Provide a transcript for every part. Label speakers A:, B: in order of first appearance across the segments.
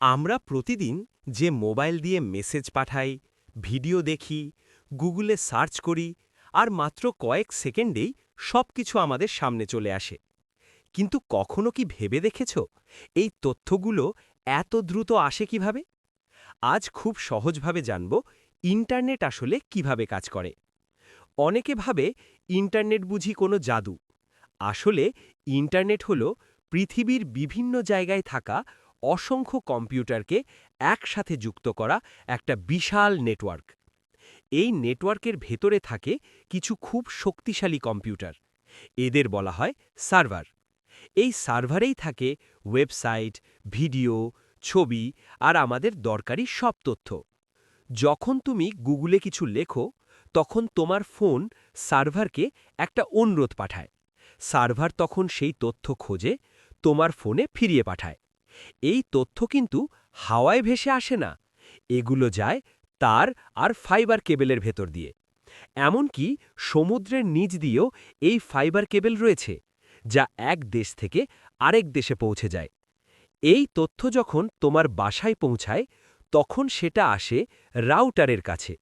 A: আমরা প্রতিদিন যে মোবাইল দিয়ে মেসেজ পাঠাই, ভিডিও দেখি, গুগলে সার্চ করি আর মাত্র কয়েক সেকেন্ডেই সবকিছু আমাদের সামনে চলে আসে। কিন্তু কখনো কি ভেবে দেখেছ এই তথ্যগুলো এত দ্রুত আসে কিভাবে? আজ খুব সহজভাবে জানব ইন্টারনেট আসলে কিভাবে কাজ করে। অনেকে ভাবে ইন্টারনেট বুঝি কোনো জাদু। আসলে ইন্টারনেট হলো পৃথিবীর বিভিন্ন জায়গায় থাকা অসংখ্য কম্পিউটারকে একসাথে যুক্ত করা একটা বিশাল নেটওয়ার্ক। এই নেটওয়ার্কের ভেতরে থাকে কিছু খুব শক্তিশালী কম্পিউটার। এদের বলা হয় সার্ভার। এই সার্ভারেই থাকে ওয়েবসাইট, ভিডিও, ছবি আর আমাদের দরকারি সব তথ্য। যখন তুমি গুগলে কিছু লেখো, তখন তোমার ফোন সার্ভারকে একটা অনুরোধ পাঠায়। সার্ভার তখন সেই তথ্য খোঁজে, তোমার ফোনে ফিরিয়ে পাঠায়। এই তথ্য কিন্তু হাওয়ায় ভেসে আসে না, এগুলো যায় তার আর ফাইবার কেবেলের ভেতর দিয়ে। এমনকি সমুদ্রের নিচ দিয়েও এই ফাইবার কেবেল রয়েছে, যা এক দেশ থেকে আরেক দেশে পৌঁছে যায়। এই তথ্য যখন তোমার বাসায় পৌঁছায়, তখন সেটা আসে রাউটারের কাছে।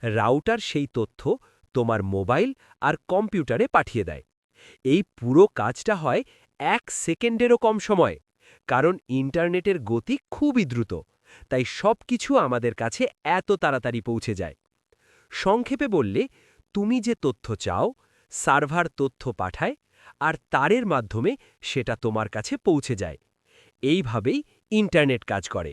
A: রাউটার সেই তথ্য তোমার মোবাইল আর কম্পিউটারে পাঠিয়ে দেয়। এই পুরো কাজটা হয় 1 সেকেন্ডেরও কম সময়। কারণ ইন্টারনেটের গতি খুবই দ্রুত, তাই সবকিছু আমাদের কাছে এত তাড়াতাড়ি পৌঁছে যায়। সংক্ষেপে বললে, তুমি যে তথ্য চাও, সার্ভার তথ্য পাঠায়, আর তারের মাধ্যমে সেটা তোমার কাছে পৌঁছে যায়। এইভাবেই ইন্টারনেট কাজ করে।